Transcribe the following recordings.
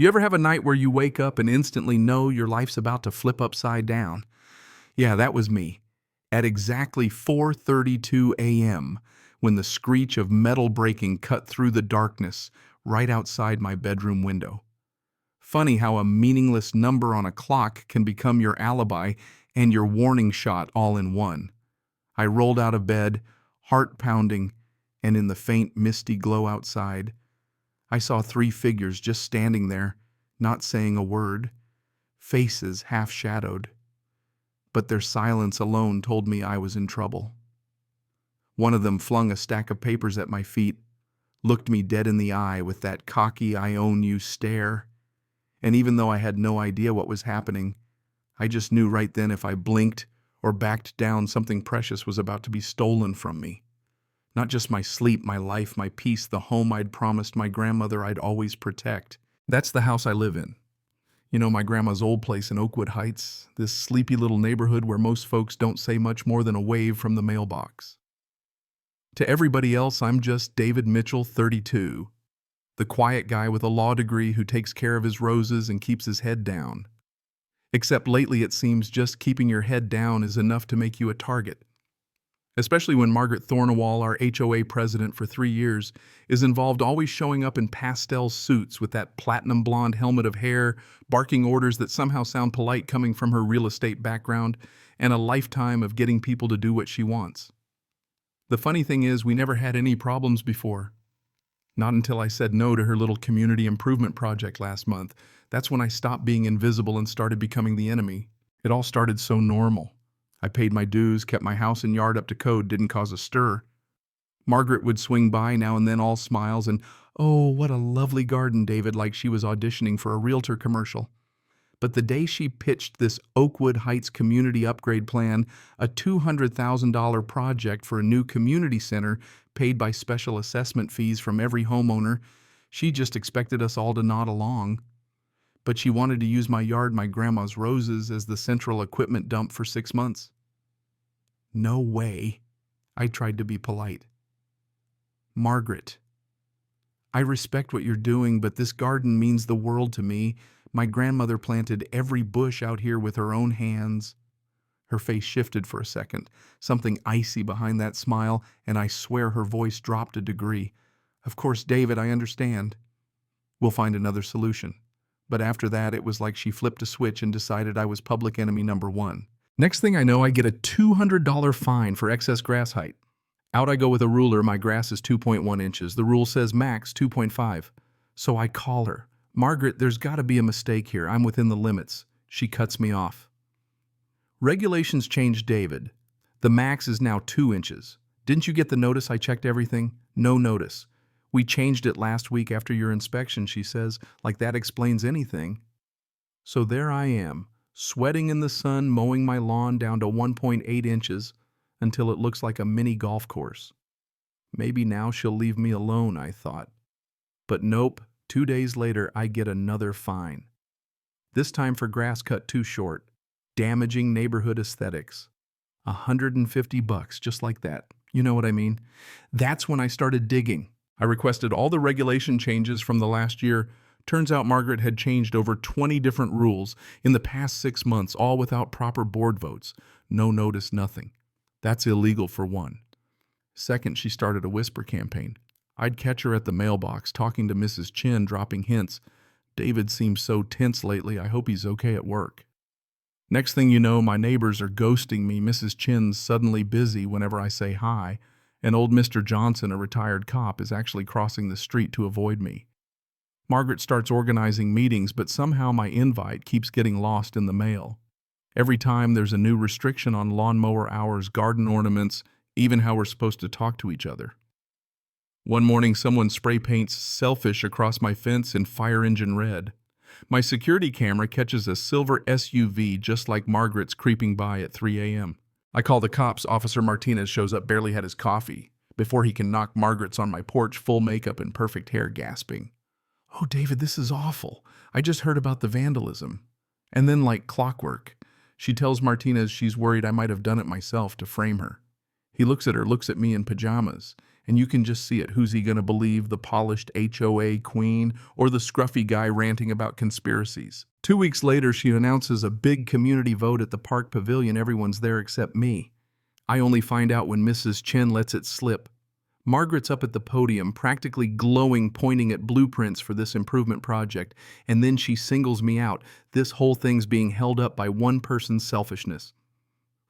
You ever have a night where you wake up and instantly know your life's about to flip upside down? Yeah, that was me. At exactly 4:32 a.m., when the screech of metal breaking cut through the darkness right outside my bedroom window. Funny how a meaningless number on a clock can become your alibi and your warning shot all in one. I rolled out of bed, heart pounding, and in the faint, misty glow outside, I saw three figures just standing there, not saying a word, faces half shadowed. But their silence alone told me I was in trouble. One of them flung a stack of papers at my feet, looked me dead in the eye with that cocky "I own you" stare. And even though I had no idea what was happening, I just knew right then if I blinked or backed down, something precious was about to be stolen from me. Not just my sleep, my life, my peace, the home I'd promised my grandmother I'd always protect. That's the house I live in. You know, my grandma's old place in Oakwood Heights, this sleepy little neighborhood where most folks don't say much more than a wave from the mailbox. To everybody else, I'm just David Mitchell, 32, the quiet guy with a law degree who takes care of his roses and keeps his head down. Except lately it seems just keeping your head down is enough to make you a target. Especially when Margaret Thornewall, our HOA president for 3 years, is involved always showing up in pastel suits with that platinum blonde helmet of hair, barking orders that somehow sound polite coming from her real estate background, and a lifetime of getting people to do what she wants. The funny thing is, we never had any problems before. Not until I said no to her little community improvement project last month. That's when I stopped being invisible and started becoming the enemy. It all started so normal. I paid my dues, kept my house and yard up to code, didn't cause a stir. Margaret would swing by now and then all smiles and, "Oh, what a lovely garden, David," like she was auditioning for a realtor commercial. But the day she pitched this Oakwood Heights community upgrade plan, a $200,000 project for a new community center paid by special assessment fees from every homeowner, she just expected us all to nod along. But she wanted to use my yard, my grandma's roses, as the central equipment dump for 6 months. No way. I tried to be polite. "Margaret, I respect what you're doing, but this garden means the world to me. My grandmother planted every bush out here with her own hands." Her face shifted for a second, something icy behind that smile, and I swear her voice dropped a degree. "Of course, David, I understand. We'll find another solution." But after that, it was like she flipped a switch and decided I was public enemy number one. Next thing I know, I get a $200 fine for excess grass height. Out I go with a ruler. My grass is 2.1 inches. The rule says max 2.5. So I call her. "Margaret, there's got to be a mistake here. I'm within the limits." She cuts me off. "Regulations changed, David. The max is now 2 inches. Didn't you get the notice? I checked everything. No notice. We changed it last week after your inspection," she says, like that explains anything. So there I am, sweating in the sun, mowing my lawn down to 1.8 inches until it looks like a mini golf course. Maybe now she'll leave me alone, I thought. But nope, 2 days later I get another fine. This time for grass cut too short, damaging neighborhood aesthetics. $150, just like that. You know what I mean? That's when I started digging. I requested all the regulation changes from the last year. Turns out Margaret had changed over 20 different rules in the past 6 months, all without proper board votes. No notice, nothing. That's illegal for one. Second, she started a whisper campaign. I'd catch her at the mailbox talking to Mrs. Chin, dropping hints. "David seems so tense lately. I hope he's okay at work." Next thing you know, my neighbors are ghosting me. Mrs. Chin's suddenly busy whenever I say hi, and old Mr. Johnson, a retired cop, is actually crossing the street to avoid me. Margaret starts organizing meetings, but somehow my invite keeps getting lost in the mail. Every time there's a new restriction on lawnmower hours, garden ornaments, even how we're supposed to talk to each other. One morning, someone spray paints "selfish" across my fence in fire engine red. My security camera catches a silver SUV just like Margaret's creeping by at 3 a.m. I call the cops. Officer Martinez shows up, barely had his coffee, before he can knock Margaret's on my porch, full makeup and perfect hair, gasping. "Oh, David, this is awful. I just heard about the vandalism." And then, like clockwork, she tells Martinez she's worried I might have done it myself to frame her. He looks at her, looks at me in pajamas, And you can just see it. Who's he going to believe, the polished HOA queen or the scruffy guy ranting about conspiracies? 2 weeks later, she announces a big community vote at the park pavilion. Everyone's there except me. I only find out when Mrs. Chen lets it slip. Margaret's up at the podium, practically glowing, pointing at blueprints for this improvement project, and then she singles me out. This whole thing's being held up by one person's selfishness.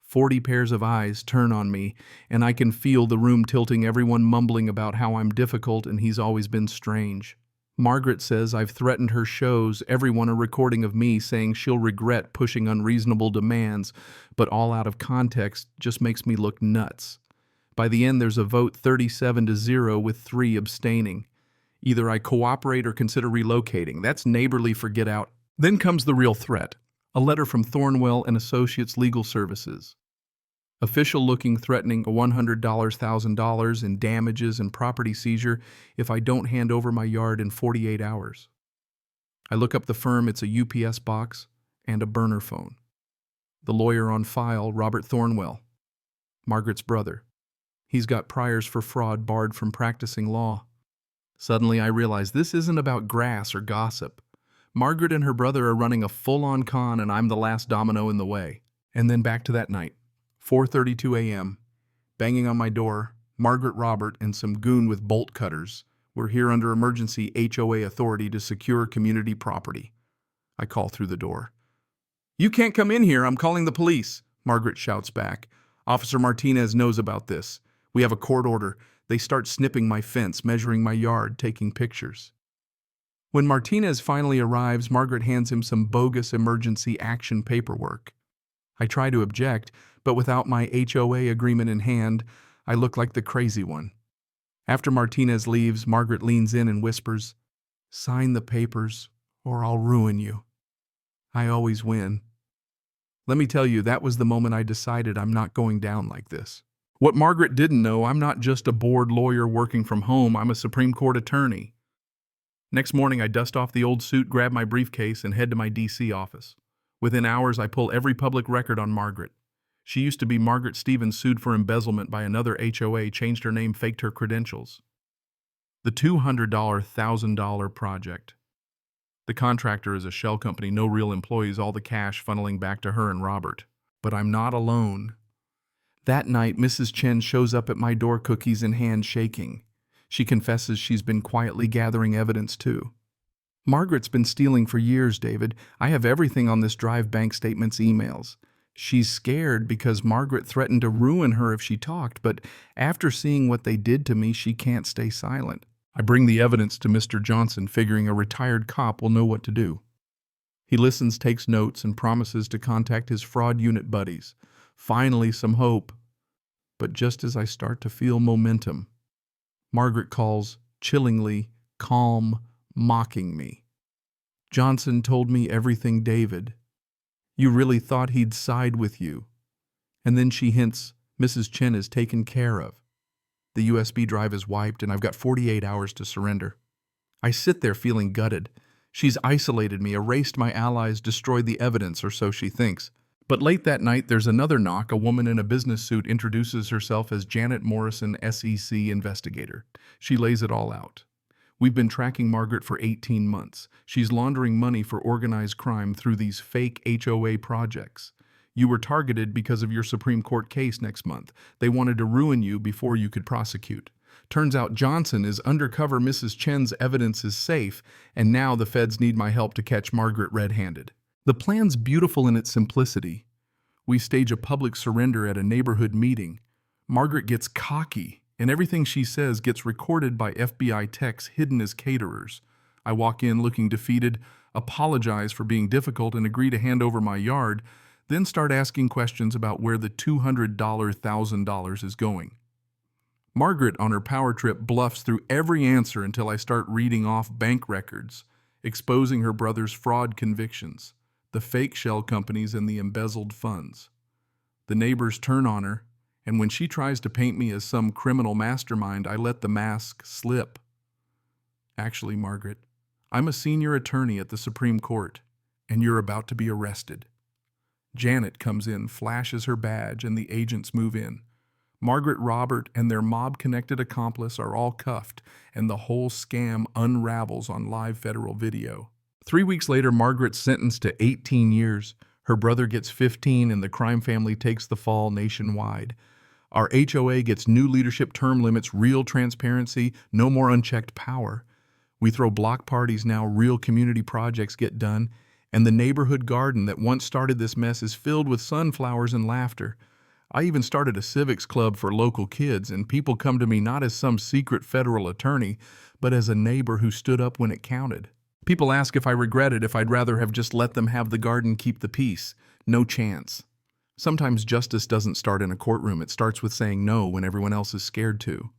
40 pairs of eyes turn on me, and I can feel the room tilting, everyone mumbling about how I'm difficult and he's always been strange. Margaret says I've threatened her shows, everyone a recording of me saying she'll regret pushing unreasonable demands, but all out of context just makes me look nuts. By the end, there's a vote 37-0 with 3 abstaining. Either I cooperate or consider relocating. That's neighborly for get out. Then comes the real threat. A letter from Thornwell and Associates Legal Services. Official looking, threatening $100,000 in damages and property seizure if I don't hand over my yard in 48 hours. I look up the firm. It's a UPS box and a burner phone. The lawyer on file, Robert Thornwell, Margaret's brother. He's got priors for fraud, barred from practicing law. Suddenly I realize this isn't about grass or gossip. Margaret and her brother are running a full-on con, and I'm the last domino in the way. And then back to that night. 4:32 a.m., banging on my door, Margaret, Robert, and some goon with bolt cutters. We're here under emergency HOA authority to secure community property. I call through the door. "You can't come in here, I'm calling the police," Margaret shouts back. "Officer Martinez knows about this. We have a court order." They start snipping my fence, measuring my yard, taking pictures. When Martinez finally arrives, Margaret hands him some bogus emergency action paperwork. I try to object, but without my HOA agreement in hand, I look like the crazy one. After Martinez leaves, Margaret leans in and whispers, "Sign the papers, or I'll ruin you." I always win. Let me tell you, that was the moment I decided I'm not going down like this. What Margaret didn't know, I'm not just a bored lawyer working from home, I'm a Supreme Court attorney. Next morning, I dust off the old suit, grab my briefcase, and head to my DC office. Within hours, I pull every public record on Margaret. She used to be Margaret Stevens, sued for embezzlement by another HOA, changed her name, faked her credentials. The $200,000 $1,000 project. The contractor is a shell company, no real employees, all the cash funneling back to her and Robert. But I'm not alone. That night, Mrs. Chen shows up at my door, cookies in hand, shaking. She confesses she's been quietly gathering evidence too. "Margaret's been stealing for years, David. I have everything on this drive, bank statements, emails. She's scared because Margaret threatened to ruin her if she talked, but after seeing what they did to me, she can't stay silent." I bring the evidence to Mr. Johnson, figuring a retired cop will know what to do. He listens, takes notes, and promises to contact his fraud unit buddies. Finally, some hope. But just as I start to feel momentum, Margaret calls, chillingly, calm, mocking me. "Johnson told me everything, David. You really thought he'd side with you." And then she hints Mrs. Chen is taken care of. The USB drive is wiped, and I've got 48 hours to surrender. I sit there feeling gutted. She's isolated me, erased my allies, destroyed the evidence, or so she thinks. But late that night, there's another knock. A woman in a business suit introduces herself as Janet Morrison, SEC investigator. She lays it all out. "We've been tracking Margaret for 18 months. She's laundering money for organized crime through these fake HOA projects. You were targeted because of your Supreme Court case next month. They wanted to ruin you before you could prosecute. Turns out Johnson is undercover. Mrs. Chen's evidence is safe, and now the feds need my help to catch Margaret red-handed." The plan's beautiful in its simplicity. We stage a public surrender at a neighborhood meeting. Margaret gets cocky, and everything she says gets recorded by FBI techs hidden as caterers. I walk in looking defeated, apologize for being difficult, and agree to hand over my yard, then start asking questions about where the $200,000 $1,000 is going. Margaret, on her power trip, bluffs through every answer until I start reading off bank records, exposing her brother's fraud convictions, the fake shell companies, and the embezzled funds. The neighbors turn on her, and when she tries to paint me as some criminal mastermind, I let the mask slip. "Actually, Margaret, I'm a senior attorney at the Supreme Court, and you're about to be arrested." Janet comes in, flashes her badge, and the agents move in. Margaret, Robert, and their mob-connected accomplice are all cuffed, and the whole scam unravels on live federal video. 3 weeks later, Margaret's sentenced to 18 years. Her brother gets 15, and the crime family takes the fall nationwide. Our HOA gets new leadership term limits, real transparency, no more unchecked power. We throw block parties now, real community projects get done, and the neighborhood garden that once started this mess is filled with sunflowers and laughter. I even started a civics club for local kids, and people come to me not as some secret federal attorney, but as a neighbor who stood up when it counted. People ask if I regret it, if I'd rather have just let them have the garden keep the peace. No chance. Sometimes justice doesn't start in a courtroom, it starts with saying no when everyone else is scared to.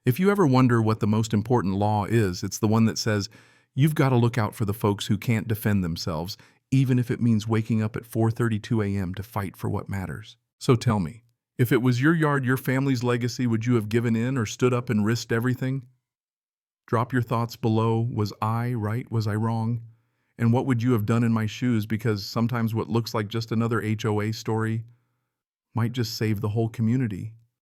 If you ever wonder what the most important law is, it's the one that says, you've got to look out for the folks who can't defend themselves, even if it means waking up at 4:32 a.m. to fight for what matters. So tell me, if it was your yard, your family's legacy, would you have given in or stood up and risked everything? Drop your thoughts below. Was I right? Was I wrong? And what would you have done in my shoes? Because sometimes what looks like just another HOA story might just save the whole community.